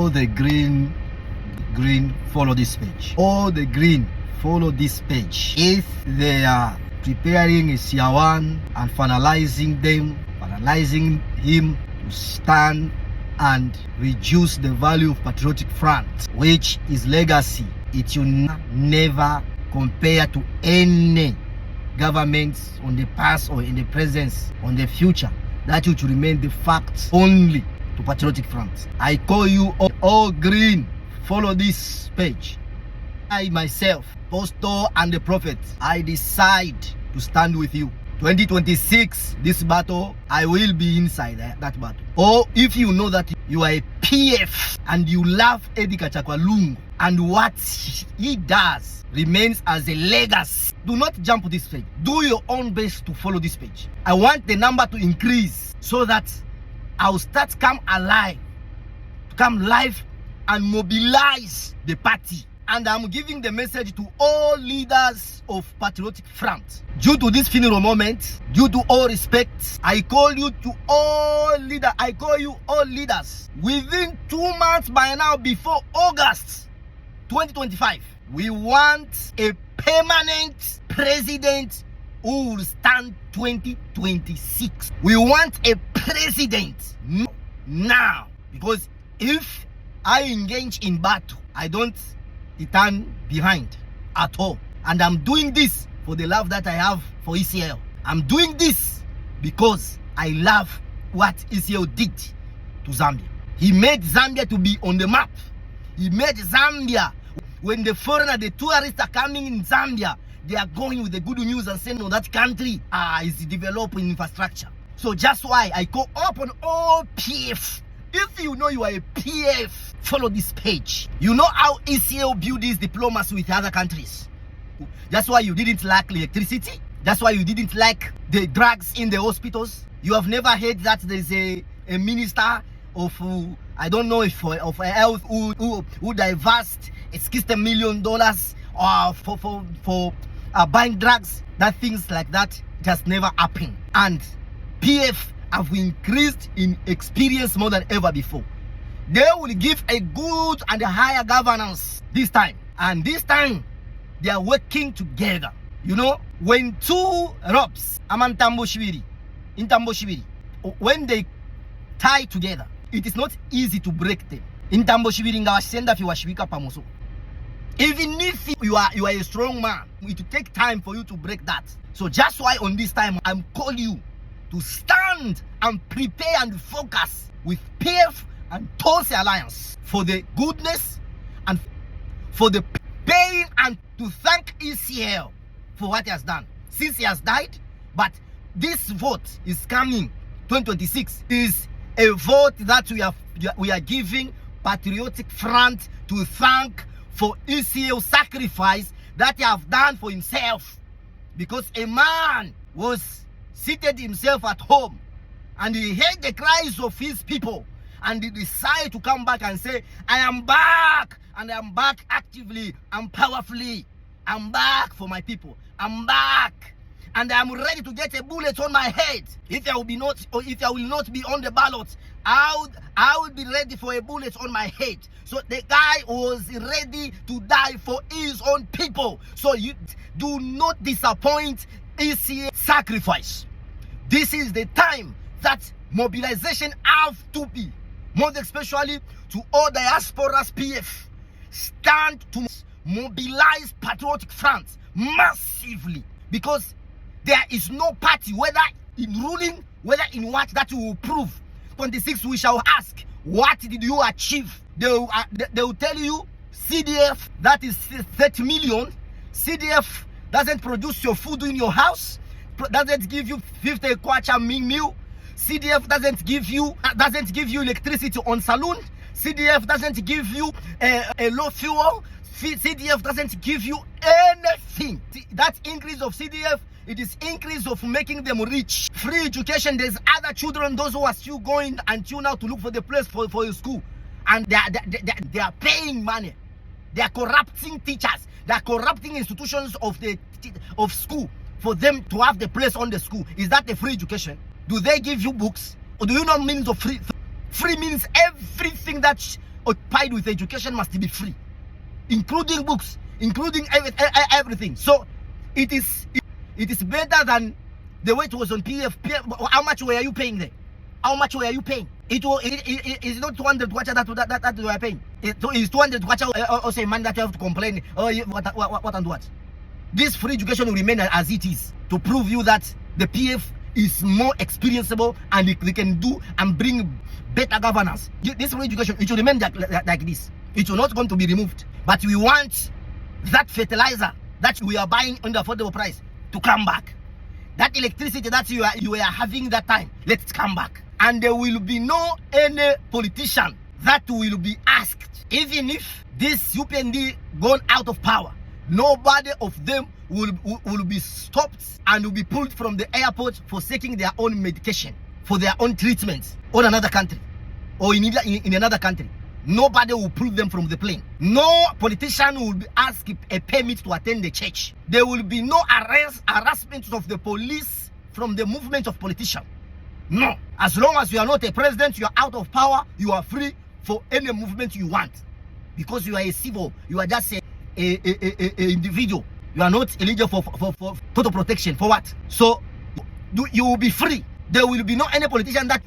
All the green follow this page. All the green follow this page. If they are preparing Isiawan and finalizing him to stand and reduce the value of Patriotic Front, which is legacy, it will never compare to any governments on the past or in the present, on the future. That which will remain the fact only to Patriotic Front. I call you all green, follow this page. I myself, Apostle and the Prophet, I decide to stand with you. 2026, this battle, I will be inside that battle. Or if you know that you are a PF and you love Eddie Gachagua Lungu and what he does remains as a legacy, do not jump this page. Do your own best to follow this page. I want the number to increase so that I'll start come alive, to come live and mobilize the party. And I'm giving the message to all leaders of Patriotic Front. Due to this funeral moment, due to all respect, I call you all leaders. Within 2 months by now, before August 2025, we want a permanent president who will stand 2026. We want a president now. Because if I engage in battle, I don't turn behind at all. And I'm doing this for the love that I have for ECL. I'm doing this because I love what ECL did to Zambia. He made Zambia to be on the map. He made Zambia, when the foreigner, the tourists are coming in Zambia, they are going with the good news and saying, no, that country is developing infrastructure. So just why I call up on all PF. If you know you are a PF, follow this page. You know how ECL build this diplomacy with other countries. That's why you didn't like electricity. That's why you didn't like the drugs in the hospitals. You have never heard that there's a minister of, I don't know if of health who divested $60 million for buying drugs. That things like that, it has never happened. And PF have increased in experience more than ever before. They will give a good and a higher governance this time. And this time, they are working together. You know, when two ropes, in Tamboshibiri, when they tie together, it is not easy to break them. In Tamboshibiri, even if you are a strong man, it will take time for you to break that. So just why on this time, I'm calling you to stand and prepare and focus with PF and Tulsi Alliance for the goodness and for the pain, and to thank ECL for what he has done since he has died. But this vote is coming 2026 is a vote that we are giving Patriotic Front to thank for ECL sacrifice that he have done for himself, because a man was seated himself at home and he heard the cries of his people and he decided to come back and say, I am back, and I am back actively and powerfully. I'm back for my people. I'm back, and I'm ready to get a bullet on my head. If I will not be on the ballot, I will be ready for a bullet on my head. So the guy was ready to die for his own people. So you do not disappoint ECA sacrifice. This is the time that mobilization have to be, most especially to all diasporas PF. Stand to mobilize Patriotic Front massively, because there is no party, whether in ruling, whether in what, that will prove. 26, we shall ask, what did you achieve? They will tell you, CDF, that is 30 million. CDF doesn't produce your food in your house, doesn't give you 50 kwacha meal. CDF doesn't give you electricity on saloon. CDF doesn't give you a low fuel. CDF doesn't give you anything. That increase of CDF, it is increase of making them rich. Free education. There's other children, those who are still going until now to look for the place for your school, and they are paying money. They are corrupting teachers. They are corrupting institutions of school for them to have the place on the school. Is that the free education? Do they give you books? Or do you know means of free? Free means everything that occupied with education must be free, including books, including everything. So it is better than the way it was on PF. How much were you paying there? How much were you paying? It is not 200 kwacha that you are paying. It is 200 kwacha or say man that you have to complain. Oh, what and what? This free education will remain as it is to prove you that the PF is more experienceable and they can do and bring better governance. This free education, it will remain like this. It will not going to be removed. But we want that fertilizer that we are buying under affordable price to come back. That electricity that you were having that time, let it come back. And there will be no any politician that will be asked, even if this UPND gone out of power, nobody of them will be stopped and will be pulled from the airport for seeking their own medication, for their own treatments on another country or in another country. Nobody will pull them from the plane. No politician will be asked a permit to attend the church. There will be no harassment of the police from the movement of politicians. No. As long as you are not a president, you are out of power, you are free for any movement you want. Because you are a civil, you are just a individual. You are not eligible for total protection. For what? So you will be free. There will be no any politician that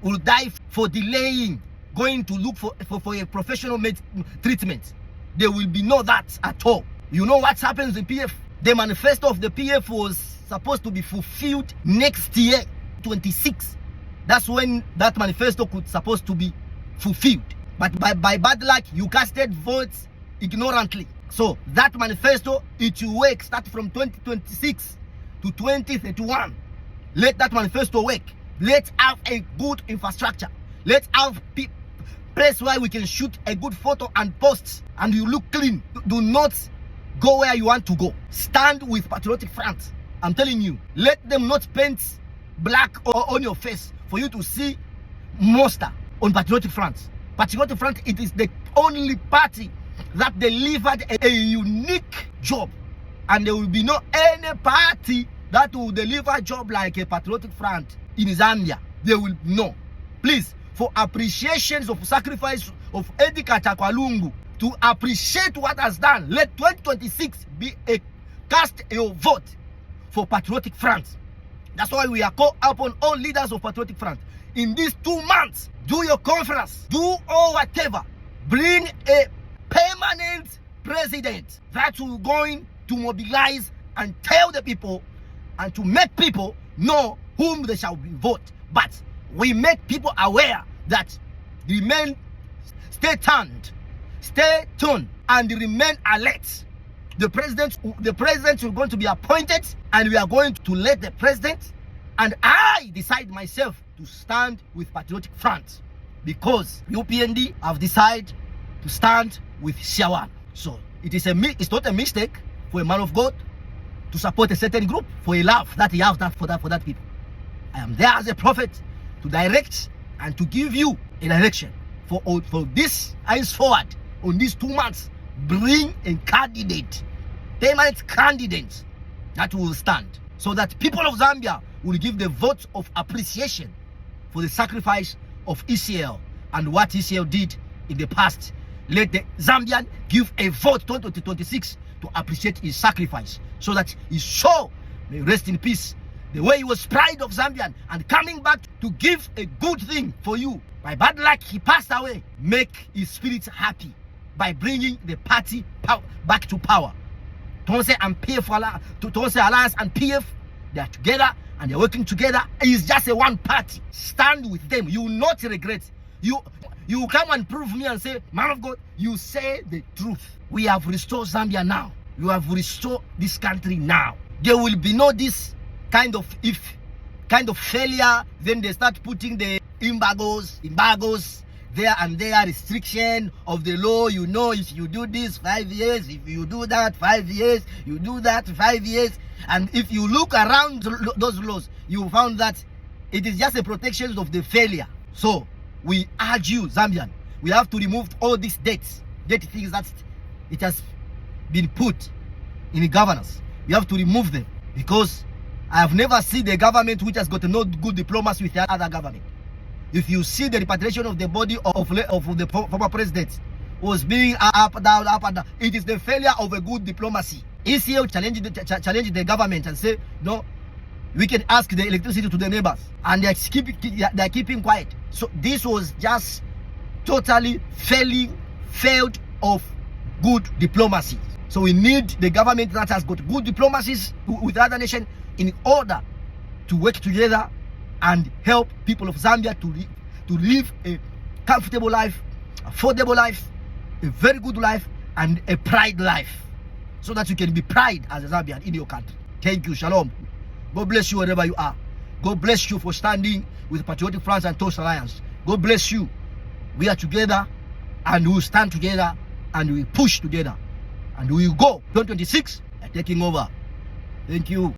will die for delaying going to look for a professional treatment. There will be no that at all. You know what happens in PF? The manifesto of the PF was supposed to be fulfilled next year, 26. That's when that manifesto could supposed to be fulfilled. But by bad luck, you casted votes ignorantly. So that manifesto, it will work start from 2026 to 2031. Let that manifesto work. Let's have a good infrastructure. Let's have place where we can shoot a good photo and post and you look clean. Do not go where you want to go. Stand with Patriotic Front. I'm telling you, let them not paint black on your face for you to see monster on Patriotic Front. Patriotic Front, it is the only party that delivered a unique job, and there will be no any party that will deliver a job like a Patriotic Front in Zambia. They will no. Please, for appreciations of sacrifice of Eddie Katakwalungu, to appreciate what has done, let 2026 be a cast your vote for Patriotic Front. That's why we are called upon all leaders of Patriotic Front. In these 2 months, do your conference, do all whatever, bring a permanent president that will going to mobilize and tell the people and to make people know whom they shall be vote. But we make people aware that stay tuned and remain alert. The president is going to be appointed, and we are going to let the president, and I decide myself to stand with Patriotic Front, because UPND have decided to stand with Siawan. So it's not a mistake for a man of God to support a certain group for a love that he has for that people. I am there as a prophet to direct and to give you a direction for this eyes forward on these 2 months. Bring a candidate, permanent candidate that will stand, so that people of Zambia will give the vote of appreciation for the sacrifice of ECL and what ECL did in the past. Let the Zambian give a vote 2026 to appreciate his sacrifice, so that his soul may rest in peace. The way he was pride of Zambian and coming back to give a good thing for you. By bad luck, he passed away. Make his spirit happy by bringing the party back to power. Tonse and PF, Tonse Alliance and PF, they are together and they're working together. It's just a one party. Stand with them. You will not regret. You come and prove me and say, man of God, you say the truth. We have restored Zambia now. You have restored this country now. There will be no this kind of failure. Then they start putting the embargoes there and there, restriction of the law. You know, if you do this 5 years, if you do that 5 years, you do that 5 years. And if you look around those laws, you found that it is just a protection of the failure. So we urge you, Zambian, we have to remove all these dirty things that it has been put in the governance. You have to remove them, because I have never seen the government which has got no good diplomacy with the other government. If you see the repatriation of the body of the former president was being up and down, it is the failure of a good diplomacy. ECL challenged the government and say, no, we can ask the electricity to the neighbors, and they are keeping quiet. So this was just totally failed of good diplomacy. So we need the government that has got good diplomacies with other nations in order to work together and help people of Zambia to live a comfortable life, affordable life, a very good life, and a pride life, so that you can be pride as a Zambian in your country. Thank you. Shalom. God bless you wherever you are. God bless you for standing with Patriotic France and Toast Alliance. God bless you. We are together, and we will stand together, and we will push together, and we will go 2026 and taking over. Thank you.